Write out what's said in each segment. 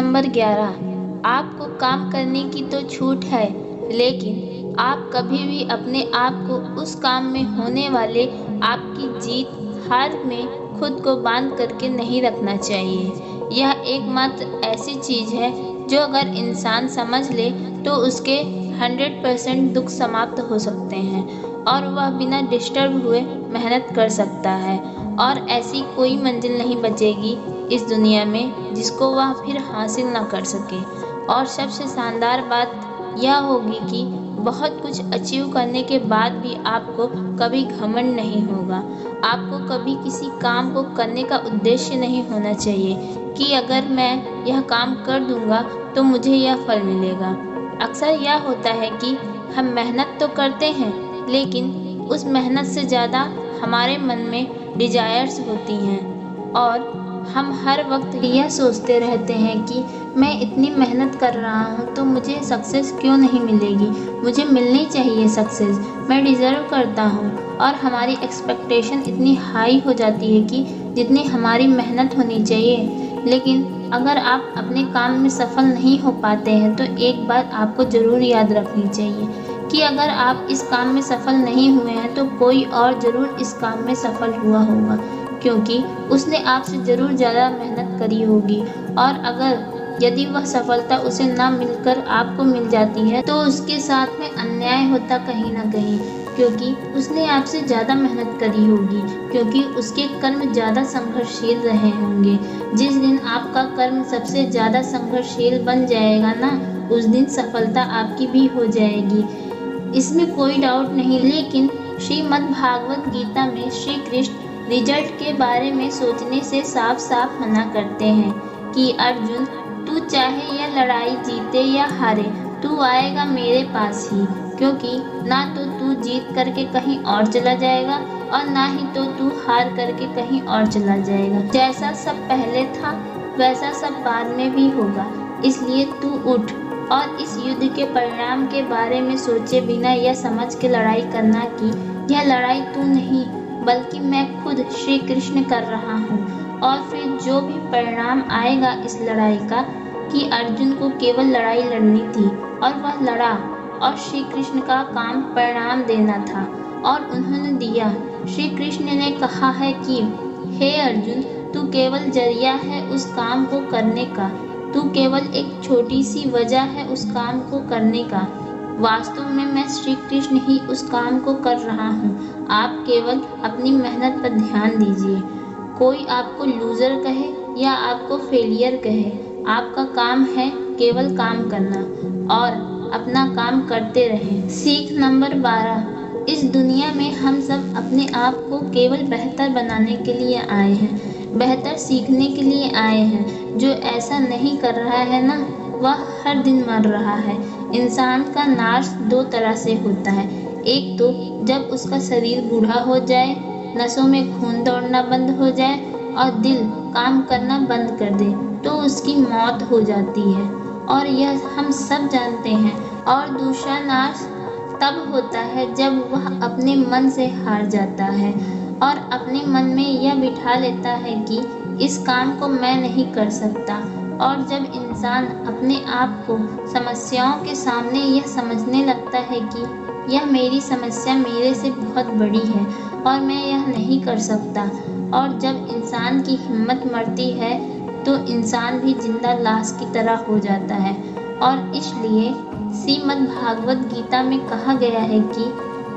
Number 11, आपको काम करने की तो छूट है, लेकिन आप कभी भी अपने आप को उस काम में होने वाले आपकी जीत हार में खुद को बांध करके नहीं रखना चाहिए। यह एकमात्र ऐसी चीज़ है जो अगर इंसान समझ ले तो उसके 100% दुख समाप्त हो सकते हैं और वह बिना डिस्टर्ब हुए मेहनत कर सकता है, और ऐसी कोई मंजिल नहीं बचेगी इस दुनिया में जिसको वह फिर हासिल ना कर सके। और सबसे शानदार बात यह होगी कि बहुत कुछ अचीव करने के बाद भी आपको कभी घमंड नहीं होगा। आपको कभी किसी काम को करने का उद्देश्य नहीं होना चाहिए कि अगर मैं यह काम कर दूंगा तो मुझे यह फल मिलेगा। अक्सर यह होता है कि हम मेहनत तो करते हैं, लेकिन उस मेहनत से ज़्यादा हमारे मन में डिजायर्स होती हैं और हम हर वक्त यह सोचते रहते हैं कि मैं इतनी मेहनत कर रहा हूँ तो मुझे सक्सेस क्यों नहीं मिलेगी, मुझे मिलनी चाहिए सक्सेस, मैं डिज़र्व करता हूँ। और हमारी एक्सपेक्टेशन इतनी हाई हो जाती है कि जितनी हमारी मेहनत होनी चाहिए। लेकिन अगर आप अपने काम में सफल नहीं हो पाते हैं तो एक बात आपको ज़रूर याद रखनी चाहिए कि अगर आप इस काम में सफल नहीं हुए हैं तो कोई और ज़रूर इस काम में सफल हुआ होगा, क्योंकि उसने आपसे ज़रूर ज़्यादा मेहनत करी होगी। और अगर यदि वह सफलता उसे ना मिलकर आपको मिल जाती है तो उसके साथ में अन्याय होता कहीं ना कहीं, क्योंकि उसने आपसे ज़्यादा मेहनत करी होगी, क्योंकि उसके कर्म ज़्यादा संघर्षशील रहे होंगे। जिस दिन आपका कर्म सबसे ज़्यादा संघर्षशील बन जाएगा ना, उस दिन सफलता आपकी भी हो जाएगी, इसमें कोई डाउट नहीं। लेकिन श्रीमद् भागवत गीता में श्री कृष्ण रिजल्ट के बारे में सोचने से साफ साफ मना करते हैं कि अर्जुन, तू चाहे यह लड़ाई जीते या हारे, तू आएगा मेरे पास ही, क्योंकि ना तो तू जीत करके कहीं और चला जाएगा और ना ही तो तू हार करके कहीं और चला जाएगा। जैसा सब पहले था वैसा सब बाद में भी होगा, इसलिए तू उठ और इस युद्ध के परिणाम के बारे में सोचे बिना यह समझ के लड़ाई करना कि यह लड़ाई तू नहीं बल्कि मैं खुद श्री कृष्ण कर रहा हूँ। और फिर जो भी परिणाम आएगा इस लड़ाई का कि अर्जुन को केवल लड़ाई लड़नी थी और वह लड़ा, और श्री कृष्ण का काम परिणाम देना था और उन्होंने दिया। श्री कृष्ण ने कहा है कि हे अर्जुन, तू केवल जरिया है उस काम को करने का, तू केवल एक छोटी सी वजह है उस काम को करने का। वास्तव में मैं श्री कृष्ण ही उस काम को कर रहा हूँ। आप केवल अपनी मेहनत पर ध्यान दीजिए। कोई आपको लूज़र कहे या आपको फेलियर कहे, आपका काम है केवल काम करना और अपना काम करते रहें। सीख नंबर 12, इस दुनिया में हम सब अपने आप को केवल बेहतर बनाने के लिए आए हैं, बेहतर सीखने के लिए आए हैं। जो ऐसा नहीं कर रहा है ना, वह हर दिन मर रहा है। इंसान का नाश दो तरह से होता है, एक तो जब उसका शरीर बूढ़ा हो जाए, नसों में खून दौड़ना बंद हो जाए और दिल काम करना बंद कर दे तो उसकी मौत हो जाती है, और यह हम सब जानते हैं। और दूसरा नाश तब होता है जब वह अपने मन से हार जाता है और अपने मन में यह बिठा लेता है कि इस काम को मैं नहीं कर सकता। और जब इंसान अपने आप को समस्याओं के सामने यह समझने लगता है कि यह मेरी समस्या मेरे से बहुत बड़ी है और मैं यह नहीं कर सकता, और जब इंसान की हिम्मत मरती है तो इंसान भी जिंदा लाश की तरह हो जाता है। और इसलिए श्रीमद् भागवत गीता में कहा गया है कि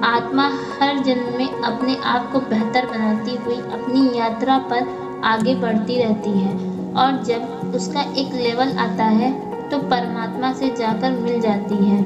आत्मा हर जन्म में अपने आप को बेहतर बनाती हुई अपनी यात्रा पर आगे बढ़ती रहती है, और जब उसका एक लेवल आता है तो परमात्मा से जाकर मिल जाती है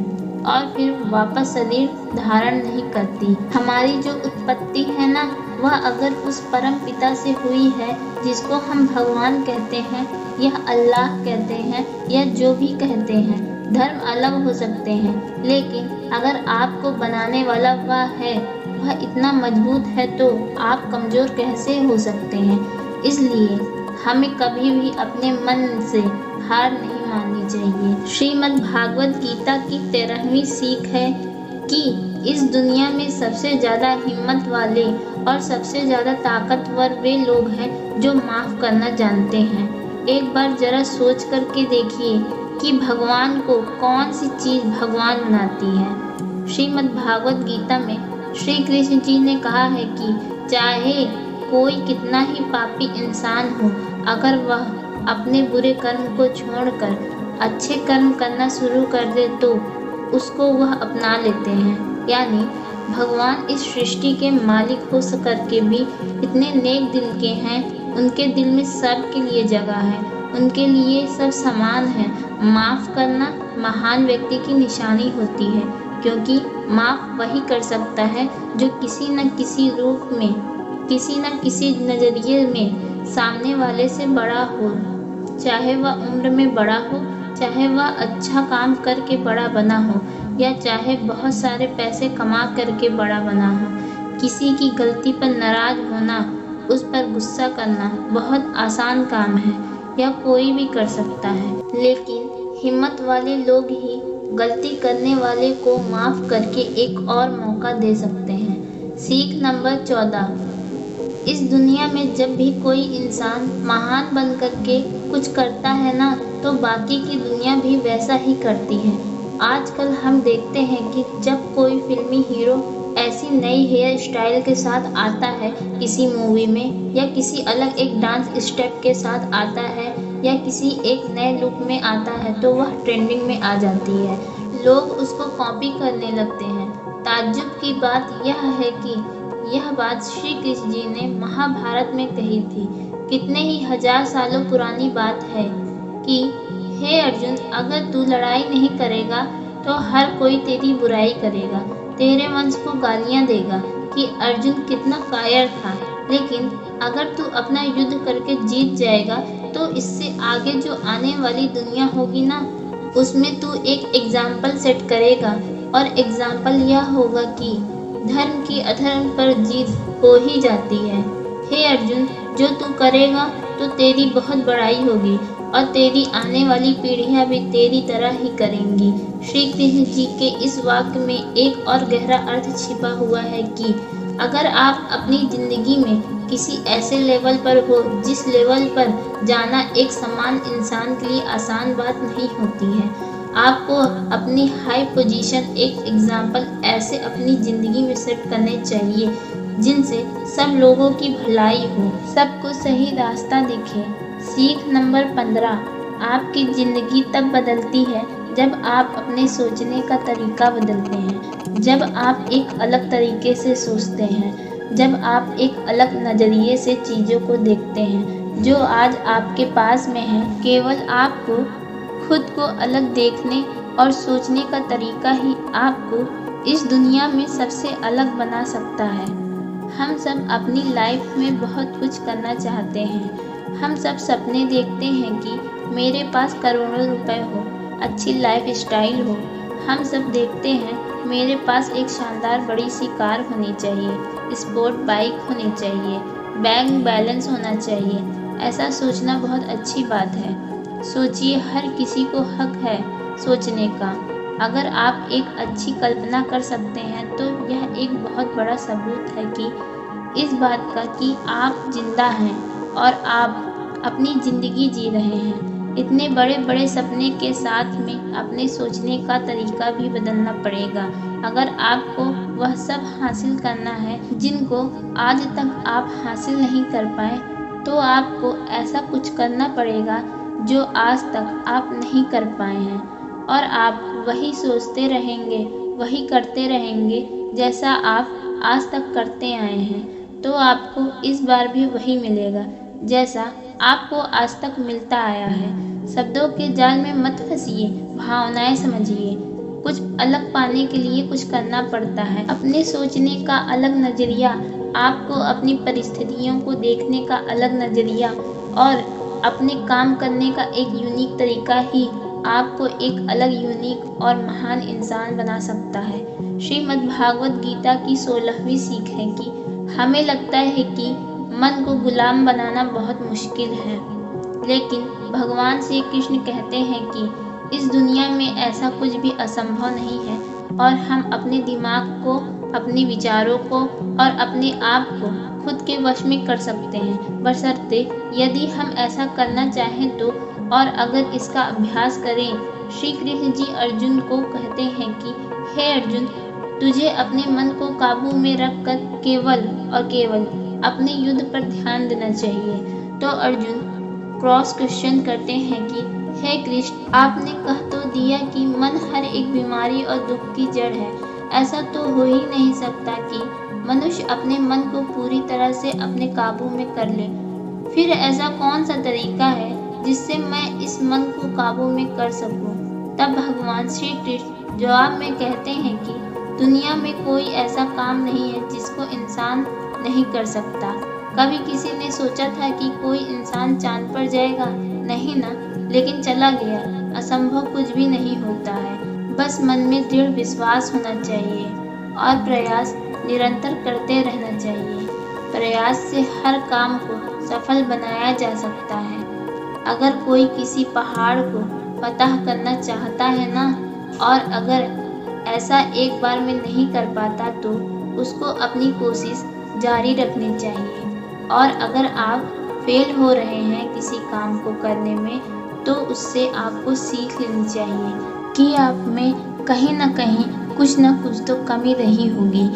और फिर वापस शरीर धारण नहीं करती। हमारी जो उत्पत्ति है ना, वह अगर उस परम पिता से हुई है जिसको हम भगवान कहते हैं या अल्लाह कहते हैं या जो भी कहते हैं, धर्म अलग हो सकते हैं, लेकिन अगर आपको बनाने वाला वह है, वह इतना मजबूत है तो आप कमज़ोर कैसे हो सकते हैं। इसलिए हमें कभी भी अपने मन से हार नहीं माननी चाहिए। श्रीमद् भागवत गीता की 13वीं सीख है कि इस दुनिया में सबसे ज़्यादा हिम्मत वाले और सबसे ज़्यादा ताकतवर वे लोग हैं जो माफ़ करना जानते हैं। एक बार जरा सोच करके देखिए कि भगवान को कौन सी चीज़ भगवान बनाती है। श्रीमद् भागवत गीता में श्री कृष्ण जी ने कहा है कि चाहे कोई कितना ही पापी इंसान हो, अगर वह अपने बुरे कर्म को छोड़कर अच्छे कर्म करना शुरू कर दे तो उसको वह अपना लेते हैं। यानी भगवान इस सृष्टि के मालिक हो करके भी इतने नेक दिल के हैं, उनके दिल में सबके लिए जगह है, उनके लिए सब समान है। माफ़ करना महान व्यक्ति की निशानी होती है, क्योंकि माफ़ वही कर सकता है जो किसी न किसी रूप में, किसी न किसी नज़रिए में सामने वाले से बड़ा हो, चाहे वह उम्र में बड़ा हो, चाहे वह अच्छा काम करके बड़ा बना हो, या चाहे बहुत सारे पैसे कमा करके बड़ा बना हो। किसी की गलती पर नाराज़ होना, उस पर गुस्सा करना बहुत आसान काम है, यह कोई भी कर सकता है, लेकिन हिम्मत वाले लोग ही गलती करने वाले को माफ़ करके एक और मौका दे सकते हैं। सीख नंबर 14। इस दुनिया में जब भी कोई इंसान महान बन करके कुछ करता है ना, तो बाकी की दुनिया भी वैसा ही करती है। आजकल हम देखते हैं कि जब कोई फिल्मी हीरो ऐसी नई हेयर स्टाइल के साथ आता है किसी मूवी में, या किसी अलग एक डांस स्टेप के साथ आता है, या किसी एक नए लुक में आता है, तो वह ट्रेंडिंग में आ जाती है। लोग उसको कॉपी करने लगते हैं। ताज्जुब की बात यह है कि यह बात श्री कृष्ण जी ने महाभारत में कही थी। कितने ही हजार सालों पुरानी बात है कि हे अर्जुन, अगर तू लड़ाई नहीं करेगा तो हर कोई तेरी बुराई करेगा, तेरे वंश को गालियां देगा कि अर्जुन कितना कायर था। लेकिन अगर तू अपना युद्ध करके जीत जाएगा तो इससे आगे जो आने वाली दुनिया होगी ना, उसमें तू एक एग्जाम्पल सेट करेगा, और एग्जाम्पल यह होगा कि धर्म की अधर्म पर जीत हो ही जाती है। हे अर्जुन, जो तू करेगा तो तेरी बहुत बड़ाई होगी, और तेरी आने वाली पीढ़ियां भी तेरी तरह ही करेंगी। श्री कृष्ण जी के इस वाक्य में एक और गहरा अर्थ छिपा हुआ है कि अगर आप अपनी ज़िंदगी में किसी ऐसे लेवल पर हो जिस लेवल पर जाना एक समान इंसान के लिए आसान बात नहीं होती है, आपको अपनी हाई पोजीशन एक एग्जाम्पल ऐसे अपनी ज़िंदगी में सेट करने चाहिए जिनसे सब लोगों की भलाई हो, सबको सही रास्ता दिखे। सीख नंबर 15। आपकी ज़िंदगी तब बदलती है जब आप अपने सोचने का तरीका बदलते हैं, जब आप एक अलग तरीके से सोचते हैं, जब आप एक अलग नज़रिए से चीज़ों को देखते हैं। जो आज आपके पास में है, केवल आपको खुद को अलग देखने और सोचने का तरीका ही आपको इस दुनिया में सबसे अलग बना सकता है। हम सब अपनी लाइफ में बहुत कुछ करना चाहते हैं। हम सब सपने देखते हैं कि मेरे पास करोड़ों रुपए हो, अच्छी लाइफ स्टाइल हो। हम सब देखते हैं मेरे पास एक शानदार बड़ी सी कार होनी चाहिए, स्पोर्ट बाइक होनी चाहिए, बैंक बैलेंस होना चाहिए। ऐसा सोचना बहुत अच्छी बात है। सोचिए, हर किसी को हक है सोचने का। अगर आप एक अच्छी कल्पना कर सकते हैं तो यह एक बहुत बड़ा सबूत है कि इस बात का कि आप जिंदा हैं और आप अपनी ज़िंदगी जी रहे हैं। इतने बड़े बड़े सपने के साथ में अपने सोचने का तरीका भी बदलना पड़ेगा। अगर आपको वह सब हासिल करना है जिनको आज तक आप हासिल नहीं कर पाए, तो आपको ऐसा कुछ करना पड़ेगा जो आज तक आप नहीं कर पाए हैं, और आप वही सोचते रहेंगे, वही करते रहेंगे जैसा आप आज तक करते आए हैं, तो आपको इस बार भी वही मिलेगा जैसा आपको आज तक मिलता आया है। शब्दों के जाल में मत फंसिए, भावनाएं समझिए। कुछ अलग पाने के लिए कुछ करना पड़ता है। अपने सोचने का अलग नज़रिया, आपको अपनी परिस्थितियों को देखने का अलग नज़रिया और अपने काम करने का एक यूनिक तरीका ही आपको एक अलग यूनिक और महान इंसान बना सकता है। श्रीमद् भागवत गीता की 16वीं सीख है कि हमें लगता है कि मन को गुलाम बनाना बहुत मुश्किल है, लेकिन भगवान श्री कृष्ण कहते हैं कि इस दुनिया में ऐसा कुछ भी असंभव नहीं है, और हम अपने दिमाग को अपने विचारों को और अपने आप को खुद के वश में कर सकते हैं, बशर्ते यदि हम ऐसा करना चाहें तो। और अगर इसका अभ्यास करें। श्री कृष्ण जी अर्जुन को कहते हैं कि हे अर्जुन, तुझे अपने मन को काबू में रखकर केवल और केवल अपने युद्ध पर ध्यान देना चाहिए। तो अर्जुन क्रॉस क्वेश्चन करते हैं कि हे कृष्ण, आपने कह तो दिया कि मन हर एक बीमारी और दुख की जड़ है। ऐसा तो हो ही नहीं सकता कि मनुष्य अपने मन को पूरी तरह से अपने काबू में कर ले। फिर ऐसा कौन सा तरीका है जिससे मैं इस मन को काबू में कर सकूं? तब भगवान श्री कृष्ण जवाब में कहते हैं कि दुनिया में कोई ऐसा काम नहीं है जिसको इंसान नहीं कर सकता। कभी किसी ने सोचा था कि कोई इंसान चांद पर जाएगा? नहीं ना, लेकिन चला गया। असंभव कुछ भी नहीं होता है, बस मन में दृढ़ विश्वास होना चाहिए और प्रयास निरंतर करते रहना चाहिए। प्रयास से हर काम को सफल बनाया जा सकता है। अगर कोई किसी पहाड़ को फतह करना चाहता है ना, और अगर ऐसा एक बार में नहीं कर पाता तो उसको अपनी कोशिश जारी रखनी चाहिए। और अगर आप फेल हो रहे हैं किसी काम को करने में, तो उससे आपको सीख लेनी चाहिए कि आप में कहीं ना कहीं कुछ न कुछ तो कमी रही होगी,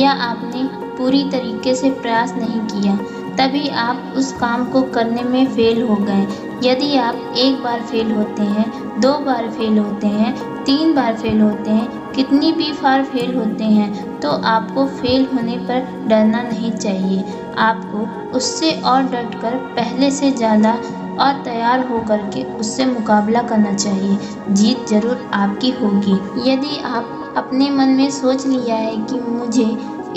या आपने पूरी तरीके से प्रयास नहीं किया, तभी आप उस काम को करने में फेल हो गए। यदि आप एक बार फेल होते हैं, 2 बार फेल होते हैं, 3 बार फेल होते हैं, कितनी भी बार फेल होते हैं, तो आपको फेल होने पर डरना नहीं चाहिए। आपको उससे और डटकर पहले से ज़्यादा और तैयार होकर के उससे मुकाबला करना चाहिए। जीत जरूर आपकी होगी। यदि आप अपने मन में सोच लिया है कि मुझे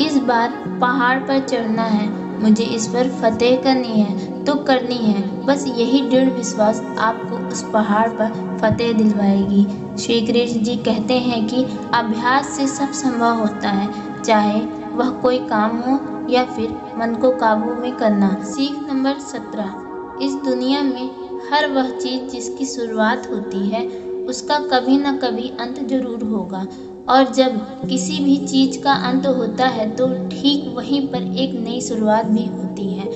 इस बार पहाड़ पर चढ़ना है, मुझे इस पर फतेह करनी है, तो करनी है। बस यही दृढ़ विश्वास आपको उस पहाड़ पर फतेह दिलवाएगी। श्री कृष्ण जी कहते हैं कि अभ्यास से सब संभव होता है, चाहे वह कोई काम हो या फिर मन को काबू में करना। सीख नंबर 17। इस दुनिया में हर वह चीज़ जिसकी शुरुआत होती है, उसका कभी न कभी अंत जरूर होगा। और जब किसी भी चीज़ का अंत होता है तो ठीक वहीं पर एक नई शुरुआत भी होती है।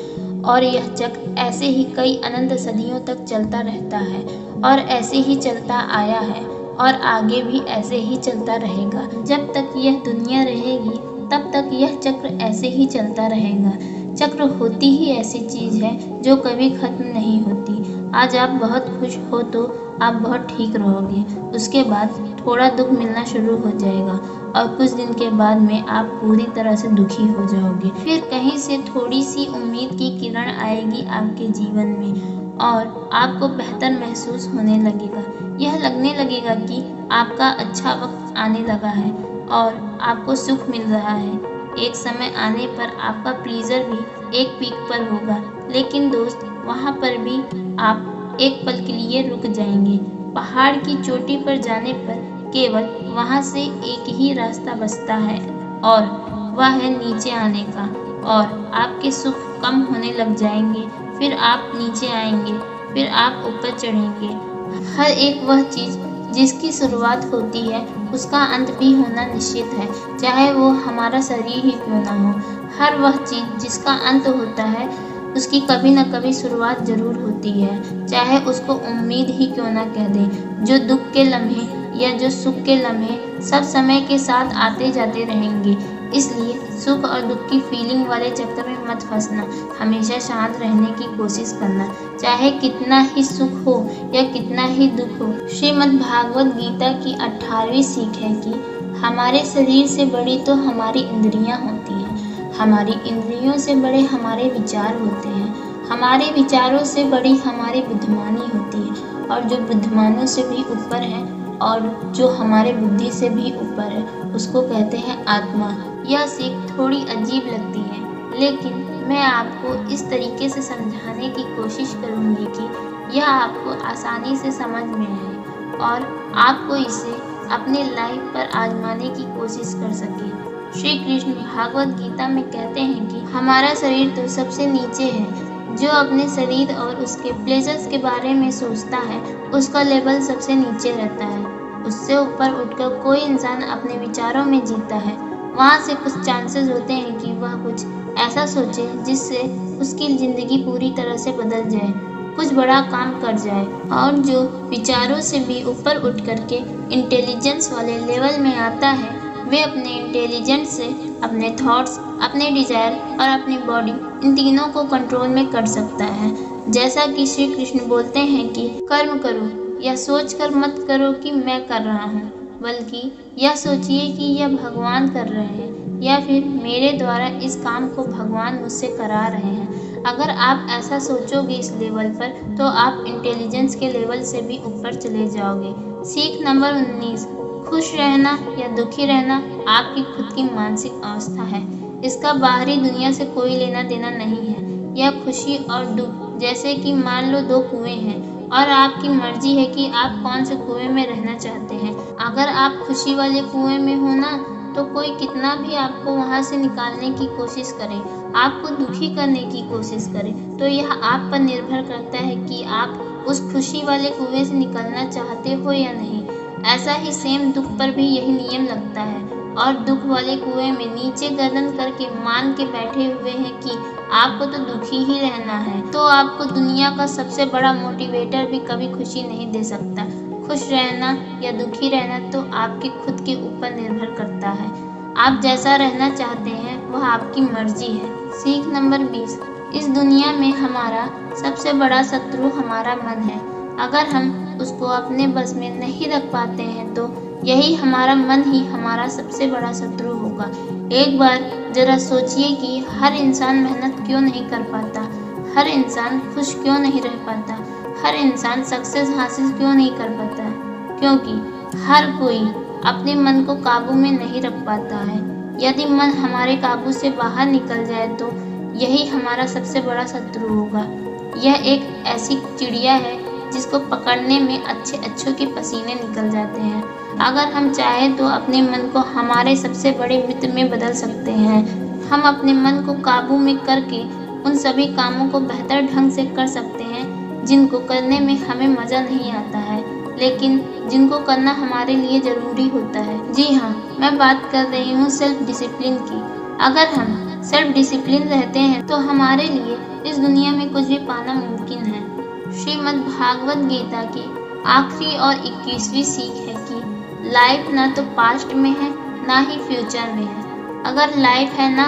और यह चक्र ऐसे ही कई अनंत सदियों तक चलता रहता है, और ऐसे ही चलता आया है, और आगे भी ऐसे ही चलता रहेगा। जब तक यह दुनिया रहेगी तब तक यह चक्र ऐसे ही चलता रहेगा। चक्र होती ही ऐसी चीज़ है जो कभी खत्म नहीं होती। आज आप बहुत खुश हो तो आप बहुत ठीक रहोगे, उसके बाद थोड़ा दुख मिलना शुरू हो जाएगा, और कुछ दिन के बाद में आप पूरी तरह से दुखी हो जाओगे। फिर कहीं से थोड़ी सी उम्मीद की किरण आएगी आपके जीवन में, और आपको बेहतर महसूस होने लगेगा। यह लगने लगेगा कि आपका अच्छा वक्त आने लगा है और आपको सुख मिल रहा है। एक समय आने पर आपका प्लीजर भी एक पीक पर होगा, लेकिन दोस्त वहाँ पर भी आप एक पल के लिए रुक जाएंगे। पहाड़ की चोटी पर जाने पर केवल वहाँ से एक ही रास्ता बचता है, और वह है नीचे आने का। और आपके सुख कम होने लग जाएंगे, फिर आप नीचे आएंगे, फिर आप ऊपर चढ़ेंगे। हर एक वह चीज़ जिसकी शुरुआत होती है उसका अंत भी होना निश्चित है, चाहे वो हमारा शरीर ही क्यों ना हो। हर वह चीज़ जिसका अंत होता है उसकी कभी न कभी शुरुआत जरूर होती है, चाहे उसको उम्मीद ही क्यों ना कह दें। जो दुख के लम्हे या जो सुख के लम्हे सब समय के साथ आते जाते रहेंगे, इसलिए सुख और दुख की फीलिंग वाले चक्कर में मत फंसना। हमेशा शांत रहने की कोशिश करना, चाहे कितना ही सुख हो या कितना ही दुख हो। श्रीमद् भागवत गीता की 18वीं सीख है कि हमारे शरीर से बड़ी तो हमारी इंद्रियां होती हैं, हमारी इंद्रियों से बड़े हमारे विचार होते हैं, हमारे विचारों से बड़ी हमारी बुद्धिमानी होती है, और जो बुद्धिमानों से भी ऊपर है और जो हमारे बुद्धि से भी ऊपर है उसको कहते हैं आत्मा। यह सीख थोड़ी अजीब लगती है, लेकिन मैं आपको इस तरीके से समझाने की कोशिश करूँगी कि यह आपको आसानी से समझ में आए और आपको इसे अपने लाइफ पर आजमाने की कोशिश कर सके। श्री कृष्ण भागवत गीता में कहते हैं कि हमारा शरीर तो सबसे नीचे है। जो अपने शरीर और उसके प्लेजर्स के बारे में सोचता है उसका लेवल सबसे नीचे रहता है। उससे ऊपर उठकर कोई इंसान अपने विचारों में जीता है वहाँ से कुछ चांसेस होते हैं कि वह कुछ ऐसा सोचे जिससे उसकी ज़िंदगी पूरी तरह से बदल जाए, कुछ बड़ा काम कर जाए। और जो विचारों से भी ऊपर उठ करके इंटेलिजेंस वाले लेवल में आता है, वे अपने इंटेलिजेंस से अपने थॉट्स, अपने डिज़ायर और अपनी बॉडी, इन तीनों को कंट्रोल में कर सकता है। जैसा कि श्री कृष्ण बोलते हैं कि कर्म करो, यह सोच कर मत करो कि मैं कर रहा हूँ, बल्कि यह सोचिए कि यह भगवान कर रहे हैं या फिर मेरे द्वारा इस काम को भगवान मुझसे करा रहे हैं। अगर आप ऐसा सोचोगे इस लेवल पर, तो आप इंटेलिजेंस के लेवल से भी ऊपर चले जाओगे। सीख नंबर 19, खुश रहना या दुखी रहना आपकी खुद की मानसिक अवस्था है। इसका बाहरी दुनिया से कोई लेना देना नहीं है। यह खुशी और दुख, जैसे कि मान लो दो कुएं हैं और आपकी मर्जी है कि आप कौन से कुएं में रहना चाहते हैं। अगर आप खुशी वाले कुएं में हो ना, तो कोई कितना भी आपको वहां से निकालने की कोशिश करे, आपको दुखी करने की कोशिश करे, तो यह आप पर निर्भर करता है कि आप उस खुशी वाले कुएं से निकलना चाहते हो या नहीं। ऐसा ही सेम दुख पर भी यही नियम लगता है, और दुख वाले कुएं में नीचे गर्दन करके मान के बैठे हुए हैं कि आपको तो दुखी ही रहना है, तो आपको दुनिया का सबसे बड़ा मोटिवेटर भी कभी खुशी नहीं दे सकता। खुश रहना या दुखी रहना तो आपके खुद के ऊपर निर्भर करता है। आप जैसा रहना चाहते हैं वह आपकी मर्जी है। सीख नंबर 20, इस दुनिया में हमारा सबसे बड़ा शत्रु हमारा मन है। अगर हम उसको अपने बस में नहीं रख पाते हैं तो यही हमारा मन ही हमारा सबसे बड़ा शत्रु होगा। एक बार जरा सोचिए कि हर इंसान मेहनत क्यों नहीं कर पाता, हर इंसान खुश क्यों नहीं रह पाता, हर इंसान सक्सेस हासिल क्यों नहीं कर पाता, क्योंकि हर कोई अपने मन को काबू में नहीं रख पाता है। यदि मन हमारे काबू से बाहर निकल जाए तो यही हमारा सबसे बड़ा शत्रु होगा। यह एक ऐसी चिड़िया है जिसको पकड़ने में अच्छों के पसीने निकल जाते हैं। अगर हम चाहें तो अपने मन को हमारे सबसे बड़े मित्र में बदल सकते हैं। हम अपने मन को काबू में करके उन सभी कामों को बेहतर ढंग से कर सकते हैं जिनको करने में हमें मज़ा नहीं आता है, लेकिन जिनको करना हमारे लिए ज़रूरी होता है। जी हाँ, मैं बात कर रही हूँ सेल्फ डिसिप्लिन की। अगर हम सेल्फ डिसिप्लिन रहते हैं तो हमारे लिए इस दुनिया में कुछ भी पाना मुमकिन है। श्रीमद् भागवत गीता की आखिरी और 21वीं सीख है कि लाइफ ना तो पास्ट में है ना ही फ्यूचर में है। अगर लाइफ है ना,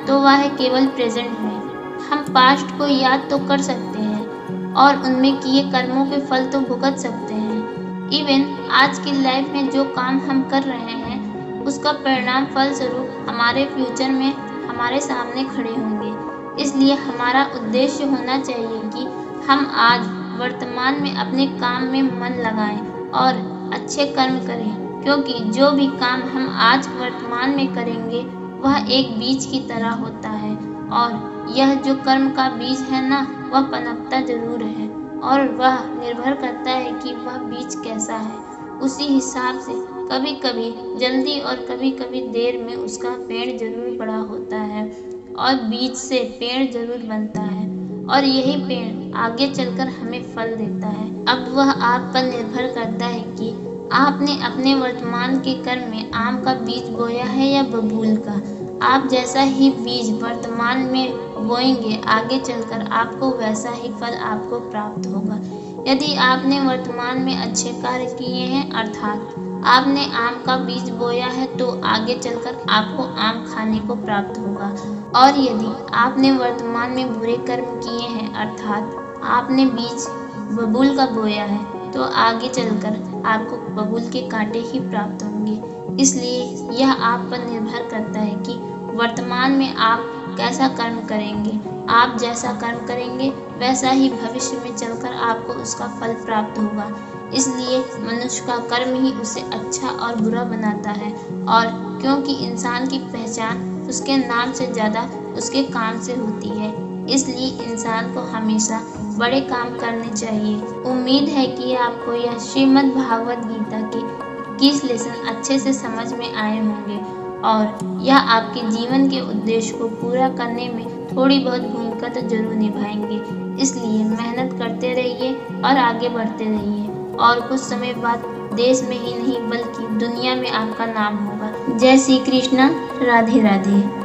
तो वह है केवल प्रेजेंट में। हम पास्ट को याद तो कर सकते हैं और उनमें किए कर्मों के फल तो भुगत सकते हैं। इवन आज की लाइफ में जो काम हम कर रहे हैं उसका परिणाम फल स्वरूप हमारे फ्यूचर में हमारे सामने खड़े होंगे। इसलिए हमारा उद्देश्य होना चाहिए कि हम आज वर्तमान में अपने काम में मन लगाएं और अच्छे कर्म करें, क्योंकि जो भी काम हम आज वर्तमान में करेंगे वह एक बीज की तरह होता है, और यह जो कर्म का बीज है ना, वह पनपता जरूर है और वह निर्भर करता है कि वह बीज कैसा है। उसी हिसाब से कभी कभी जल्दी और कभी कभी देर में उसका पेड़ जरूर बड़ा होता है और बीज से पेड़ जरूर बनता है, और यही पेड़ आगे चलकर हमें फल देता है। अब वह आप पर निर्भर करता है कि आपने अपने वर्तमान के कर्म में आम का बीज बोया है या बबूल का। आप जैसा ही बीज वर्तमान में बोएंगे, आगे चलकर आपको वैसा ही फल आपको प्राप्त होगा। यदि आपने वर्तमान में अच्छे कार्य किए हैं, अर्थात आपने आम का बीज बोया है, तो आगे चलकर आपको आम खाने को प्राप्त होगा। और यदि आपने वर्तमान में बुरे कर्म किए हैं, अर्थात आपने बीज बबूल का बोया है, तो आगे चलकर आपको बबूल के कांटे ही प्राप्त होंगे। इसलिए यह आप पर निर्भर करता है कि वर्तमान में आप कैसा कर्म करेंगे। आप जैसा कर्म करेंगे वैसा ही भविष्य में चलकर आपको उसका फल प्राप्त होगा। इसलिए मनुष्य का कर्म ही उसे अच्छा और बुरा बनाता है, और क्योंकि इंसान की पहचान उसके नाम से ज़्यादा उसके काम से होती है, इसलिए इंसान को हमेशा बड़े काम करने चाहिए। उम्मीद है कि आपको यह श्रीमद् भागवत गीता के 21 लेसन अच्छे से समझ में आए होंगे, और यह आपके जीवन के उद्देश्य को पूरा करने में थोड़ी बहुत भूमिका तो जरूर निभाएंगे। इसलिए मेहनत करते रहिए और आगे बढ़ते रहिए, और कुछ समय बाद देश में ही नहीं बल्कि दुनिया में आपका नाम होगा। जय श्री कृष्ण। राधे राधे।